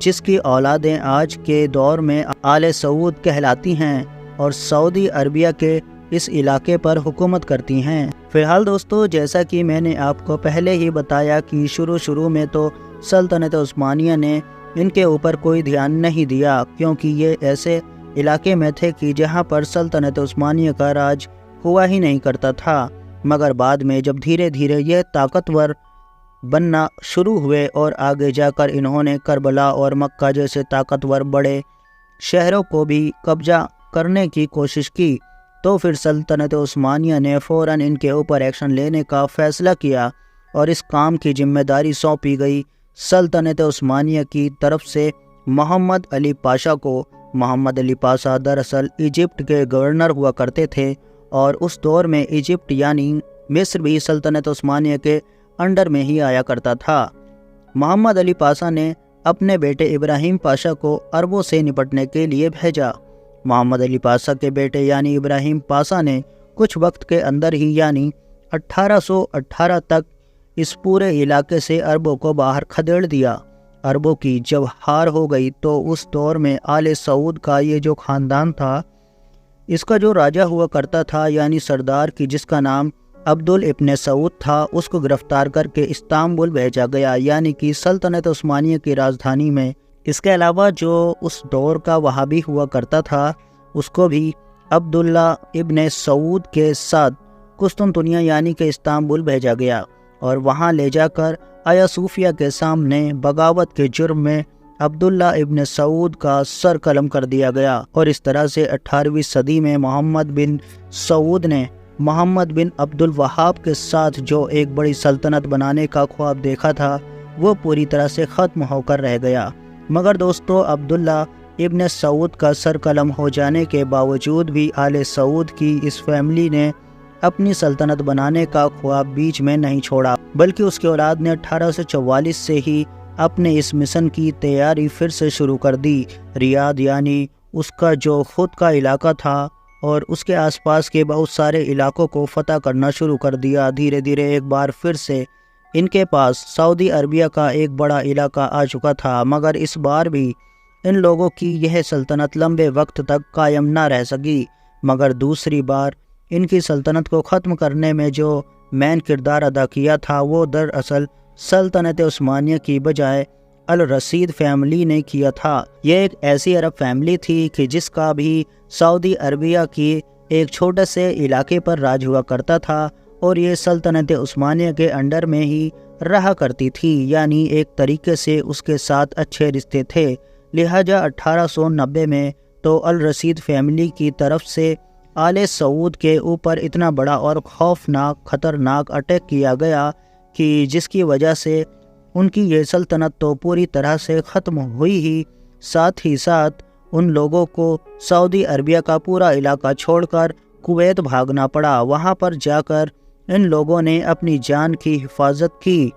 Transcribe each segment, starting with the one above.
جس کی اولادیں آج کے دور میں آل سعود کہلاتی ہیں اور سعودی عربیہ کے اس علاقے پر حکومت کرتی ہیں۔ فی الحال دوستو، جیسا کہ میں نے آپ کو پہلے ہی بتایا کہ شروع میں تو سلطنت عثمانیہ نے ان کے اوپر کوئی دھیان نہیں دیا، کیونکہ یہ ایسے علاقے میں تھے کہ جہاں پر سلطنت عثمانیہ کا راج ہوا ہی نہیں کرتا تھا۔ مگر بعد میں جب دھیرے دھیرے یہ طاقتور بننا شروع ہوئے اور آگے جا کر انہوں نے کربلا اور مکہ جیسے طاقتور بڑے شہروں کو بھی قبضہ کرنے کی کوشش کی، تو پھر سلطنت عثمانیہ نے فوراً ان کے اوپر ایکشن لینے کا فیصلہ کیا اور اس کام کی ذمہ داری سونپی گئی سلطنت عثمانیہ کی طرف سے محمد علی پاشا کو۔ محمد علی پاشا دراصل ایجپٹ کے گورنر ہوا کرتے تھے اور اس دور میں ایجپٹ یعنی مصر بھی سلطنت عثمانیہ کے انڈر میں ہی آیا کرتا تھا۔ محمد علی پاشا نے اپنے بیٹے ابراہیم پاشا کو عربوں سے نپٹنے کے لیے بھیجا۔ محمد علی پاشا کے بیٹے یعنی ابراہیم پاشا نے کچھ وقت کے اندر ہی یعنی 1818 تک اس پورے علاقے سے عربوں کو باہر کھدیڑ دیا۔ عربوں کی جب ہار ہو گئی تو اس دور میں آل سعود کا یہ جو خاندان تھا، اس کا جو راجہ ہوا کرتا تھا یعنی سردار کی جس کا نام عبدل ابن سعود تھا، اس کو گرفتار کر کے استنبول بھیجا گیا یعنی کہ سلطنت عثمانیہ کی راجدھانی میں۔ اس کے علاوہ جو اس دور کا وہابی ہوا کرتا تھا، اس کو بھی عبداللہ ابن سعود کے ساتھ قسطنطنیہ یعنی کہ استنبول بھیجا گیا اور وہاں لے جا کر آیا صوفیہ کے سامنے بغاوت کے جرم میں عبداللہ ابن سعود کا سر قلم کر دیا گیا۔ اور اس طرح سے 18ویں صدی میں محمد بن سعود نے محمد بن عبد الوہاب کے ساتھ جو ایک بڑی سلطنت بنانے کا خواب دیکھا تھا، وہ پوری طرح سے ختم ہو کر رہ گیا۔ مگر دوستو، عبداللہ ابن سعود کا سر قلم ہو جانے کے باوجود بھی آل سعود کی اس فیملی نے اپنی سلطنت بنانے کا خواب بیچ میں نہیں چھوڑا، بلکہ اس کے اولاد نے 1844 سے ہی اپنے اس مشن کی تیاری پھر سے شروع کر دی۔ ریاض یعنی اس کا جو خود کا علاقہ تھا اور اس کے آس پاس کے بہت سارے علاقوں کو فتح کرنا شروع کر دیا۔ دھیرے دھیرے ایک بار پھر سے ان کے پاس سعودی عربیہ کا ایک بڑا علاقہ آ چکا تھا، مگر اس بار بھی ان لوگوں کی یہ سلطنت لمبے وقت تک قائم نہ رہ سکی۔ مگر دوسری بار ان کی سلطنت کو ختم کرنے میں جو مین کردار ادا کیا تھا، وہ دراصل سلطنت عثمانیہ کی بجائے الرشید فیملی نے کیا تھا۔ یہ ایک ایسی عرب فیملی تھی کہ جس کا بھی سعودی عربیہ کی ایک چھوٹے سے علاقے پر راج ہوا کرتا تھا اور یہ سلطنت عثمانیہ کے انڈر میں ہی رہا کرتی تھی، یعنی ایک طریقے سے اس کے ساتھ اچھے رشتے تھے۔ لہٰذا 1890 میں تو الرشید فیملی کی طرف سے آل سعود کے اوپر اتنا بڑا اور خوفناک خطرناک اٹیک کیا گیا کہ جس کی وجہ سے ان کی یہ سلطنت تو پوری طرح سے ختم ہوئی ہی، ساتھ ہی ساتھ ان لوگوں کو سعودی عربیہ کا پورا علاقہ چھوڑ کر کویت بھاگنا پڑا۔ وہاں پر جا کر ان لوگوں نے اپنی جان کی حفاظت کی۔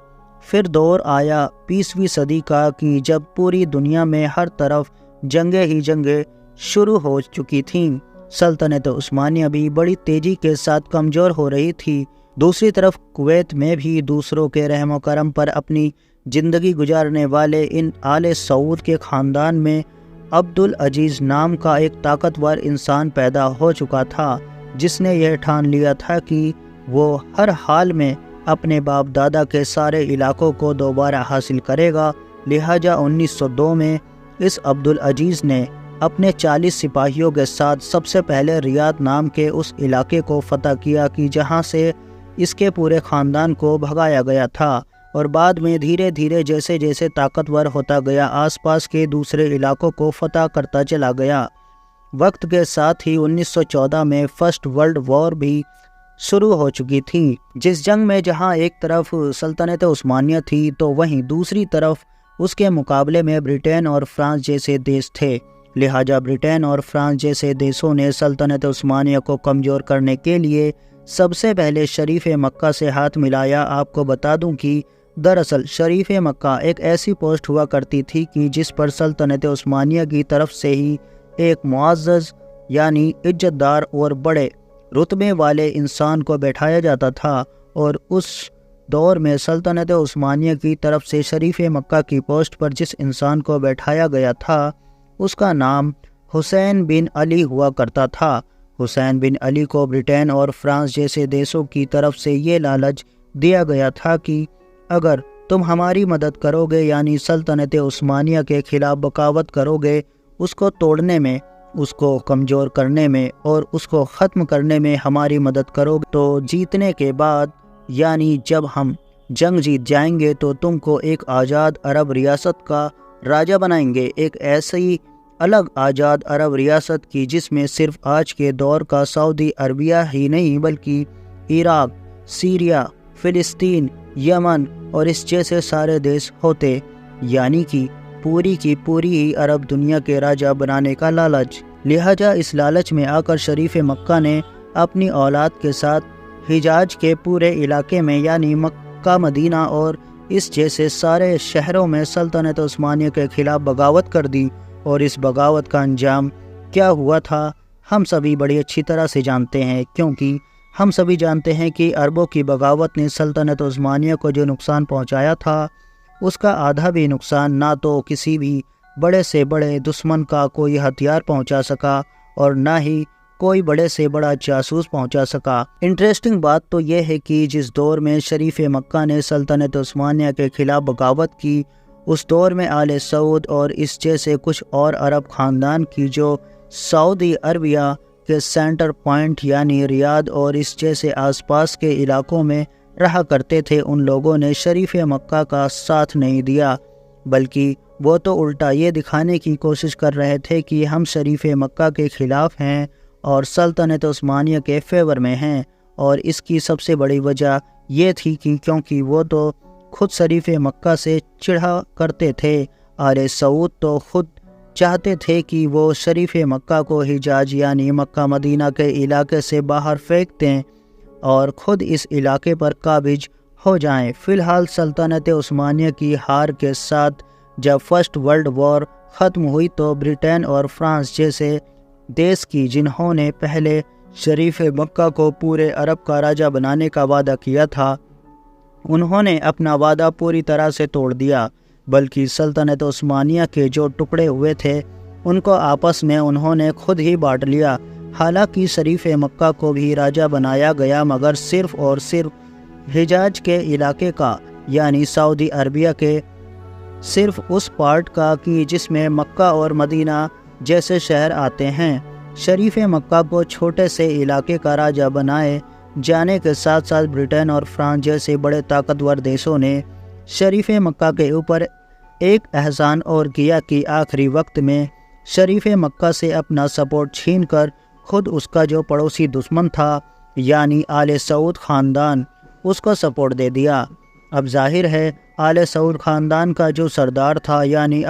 پھر دور آیا 20ویں صدی کا کہ جب پوری دنیا میں ہر طرف جنگیں ہی جنگیں شروع ہو چکی تھیں۔ سلطنت عثمانیہ بھی بڑی تیزی کے ساتھ کمزور ہو رہی تھی۔ دوسری طرف کویت میں بھی دوسروں کے رحم و کرم پر اپنی زندگی گزارنے والے ان آل سعود کے خاندان میں عبدالعزیز نام کا ایک طاقتور انسان پیدا ہو چکا تھا، جس نے یہ ٹھان لیا تھا کہ وہ ہر حال میں اپنے باپ دادا کے سارے علاقوں کو دوبارہ حاصل کرے گا۔ لہٰذا 1902 میں اس عبدالعزیز نے اپنے 40 سپاہیوں کے ساتھ سب سے پہلے ریاض نام کے اس علاقے کو فتح کیا کہ جہاں سے اس کے پورے خاندان کو بھگایا گیا تھا، اور بعد میں دھیرے دھیرے جیسے جیسے طاقتور ہوتا گیا آس پاس کے دوسرے علاقوں کو فتح کرتا چلا گیا۔ وقت کے ساتھ ہی 1914 میں فرسٹ ورلڈ وار بھی شروع ہو چکی تھی، جس جنگ میں جہاں ایک طرف سلطنت عثمانیہ تھی تو وہیں دوسری طرف اس کے مقابلے میں برطانیہ اور فرانس جیسے دیش تھے۔ لہٰذا برطانیہ اور فرانس جیسے دیشوں نے سلطنت عثمانیہ کو کمزور کرنے کے لیے سب سے پہلے شریف مکہ سے ہاتھ ملایا۔ آپ کو بتا دوں کہ دراصل شریف مکہ ایک ایسی پوسٹ ہوا کرتی تھی کہ جس پر سلطنت عثمانیہ کی طرف سے ہی ایک معزز یعنی عزت دار اور بڑے رتبے والے انسان کو بیٹھایا جاتا تھا، اور اس دور میں سلطنت عثمانیہ کی طرف سے شریف مکہ کی پوسٹ پر جس انسان کو بیٹھایا گیا تھا اس کا نام حسین بن علی ہوا کرتا تھا۔ حسین بن علی کو برٹین اور فرانس جیسے دیشوں کی طرف سے یہ لالچ دیا گیا تھا کہ اگر تم ہماری مدد کرو گے، یعنی سلطنت عثمانیہ کے خلاف بغاوت کرو گے، اس کو توڑنے میں، اس کو کمزور کرنے میں اور اس کو ختم کرنے میں ہماری مدد کرو گے، تو جیتنے کے بعد، یعنی جب ہم جنگ جیت جائیں گے تو تم کو ایک آزاد عرب ریاست کا راجہ بنائیں گے، ایک ایسی الگ آزاد عرب ریاست کی جس میں صرف آج کے دور کا سعودی عربیہ ہی نہیں بلکہ عراق، سیریا، فلسطین، یمن اور اس جیسے سارے دیش ہوتے، یعنی کہ پوری کی پوری ہی عرب دنیا کے راجہ بنانے کا لالچ۔ لہٰذا اس لالچ میں آ کر شریف مکہ نے اپنی اولاد کے ساتھ حجاز کے پورے علاقے میں، یعنی مکہ، مدینہ اور اس جیسے سارے شہروں میں سلطنت عثمانیہ کے خلاف بغاوت کر دی، اور اس بغاوت کا انجام کیا ہوا تھا ہم سبھی بڑی اچھی طرح سے جانتے ہیں، کیونکہ ہم سبھی جانتے ہیں کہ عربوں کی بغاوت نے سلطنت عثمانیہ کو جو نقصان پہنچایا تھا اس کا آدھا بھی نقصان نہ تو کسی بھی بڑے سے بڑے دشمن کا کوئی ہتھیار پہنچا سکا اور نہ ہی کوئی بڑے سے بڑا جاسوس پہنچا سکا۔ انٹرسٹنگ بات تو یہ ہے کہ جس دور میں شریف مکہ نے سلطنت عثمانیہ کے خلاف بغاوت کی، اس دور میں آل سعود اور اس جیسے کچھ اور عرب خاندان کی جو سعودی عربیہ کے سینٹر پوائنٹ یعنی ریاض اور اس جیسے آس پاس کے علاقوں میں رہا کرتے تھے، ان لوگوں نے شریف مکہ کا ساتھ نہیں دیا، بلکہ وہ تو الٹا یہ دکھانے کی کوشش کر رہے تھے کہ ہم شریف مکہ کے خلاف ہیں اور سلطنت عثمانیہ کے فیور میں ہیں، اور اس کی سب سے بڑی وجہ یہ تھی کہ کیونکہ وہ تو خود شریف مکہ سے چڑھا کرتے تھے۔ آل سعود تو خود چاہتے تھے کہ وہ شریف مکہ کو حجاز یعنی مکہ مدینہ کے علاقے سے باہر پھینک دیں اور خود اس علاقے پر قابض ہو جائیں۔ فی الحال سلطنت عثمانیہ کی ہار کے ساتھ جب فرسٹ ورلڈ وار ختم ہوئی تو برٹین اور فرانس جیسے دیش کی جنہوں نے پہلے شریف مکہ کو پورے عرب کا راجہ بنانے کا وعدہ کیا تھا، انہوں نے اپنا وعدہ پوری طرح سے توڑ دیا، بلکہ سلطنت عثمانیہ کے جو ٹکڑے ہوئے تھے ان کو آپس میں انہوں نے خود ہی بانٹ لیا۔ حالانکہ شریف مکہ کو بھی راجہ بنایا گیا، مگر صرف اور صرف حجاز کے علاقے کا، یعنی سعودی عربیہ کے صرف اس پارٹ کا کہ جس میں مکہ اور مدینہ جیسے شہر آتے ہیں۔ شریف مکہ کو چھوٹے سے علاقے کا راجہ بنائے جانے کے ساتھ ساتھ برٹین اور فرانس جیسے بڑے طاقتور دیشوں نے شریف مکہ کے اوپر ایک احسان اور کیا کہ آخری وقت میں شریف مکہ سے اپنا سپورٹ چھین کر خود اس کا جو پڑوسی دشمن تھا یعنی آل سعود خاندان، اس کو سپورٹ دے دیا۔ اب ظاہر ہے آل سعود خاندان کا جو سردار تھا یعنی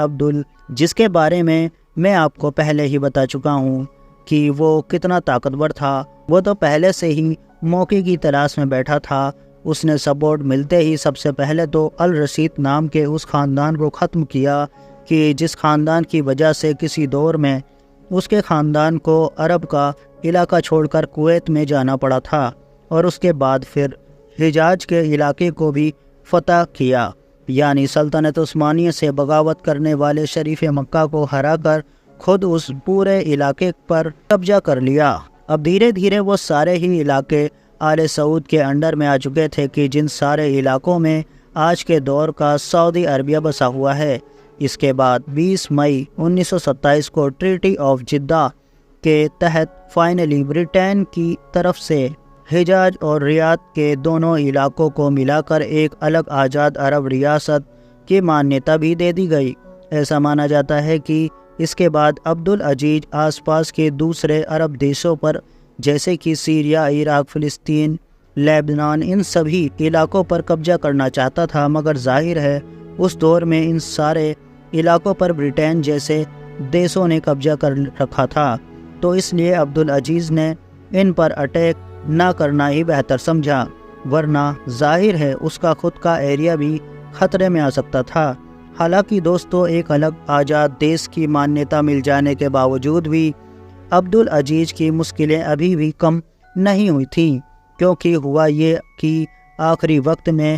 جس کے بارے میں آپ کو پہلے ہی بتا چکا ہوں کہ وہ کتنا طاقتور تھا، وہ تو پہلے سے ہی موقع کی تلاش میں بیٹھا تھا۔ اس نے سپورٹ ملتے ہی سب سے پہلے تو الرشید نام کے اس خاندان کو ختم کیا کہ جس خاندان کی وجہ سے کسی دور میں اس کے خاندان کو عرب کا علاقہ چھوڑ کر کویت میں جانا پڑا تھا، اور اس کے بعد پھر حجاز کے علاقے کو بھی فتح کیا، یعنی سلطنت عثمانیہ سے بغاوت کرنے والے شریف مکہ کو ہرا کر خود اس پورے علاقے پر قبضہ کر لیا۔ اب دھیرے دھیرے وہ سارے ہی علاقے آل سعود کے انڈر میں آ چکے تھے کہ جن سارے علاقوں میں آج کے دور کا سعودی عربیہ بسا ہوا ہے۔ اس کے بعد 20 مئی 1927 کو ٹریٹی آف جدہ کے تحت فائنلی برٹین کی طرف سے حجاز اور ریاض کے دونوں علاقوں کو ملا کر ایک الگ آزاد عرب ریاست کی مانیتا بھی دے دی گئی۔ ایسا مانا جاتا ہے کہ اس کے بعد عبدالعزیز آس پاس کے دوسرے عرب دیشوں پر جیسے کہ سیریا، عراق، فلسطین، لیبنان، ان سبھی علاقوں پر قبضہ کرنا چاہتا تھا، مگر ظاہر ہے اس دور میں ان سارے علاقوں پر برٹین جیسے دیشوں نے قبضہ کر رکھا تھا، تو اس لیے عبدالعزیز نے ان پر اٹیک نہ کرنا ہی بہتر سمجھا، ورنہ ظاہر ہے اس کا خود کا ایریا بھی خطرے میں آ سکتا تھا۔ حالانکہ دوستو ایک الگ آزاد دیش کی مانیتا مل جانے کے باوجود بھی عبدالعزیز کی مشکلیں ابھی بھی کم نہیں ہوئی تھیں، کیونکہ ہوا یہ کہ آخری وقت میں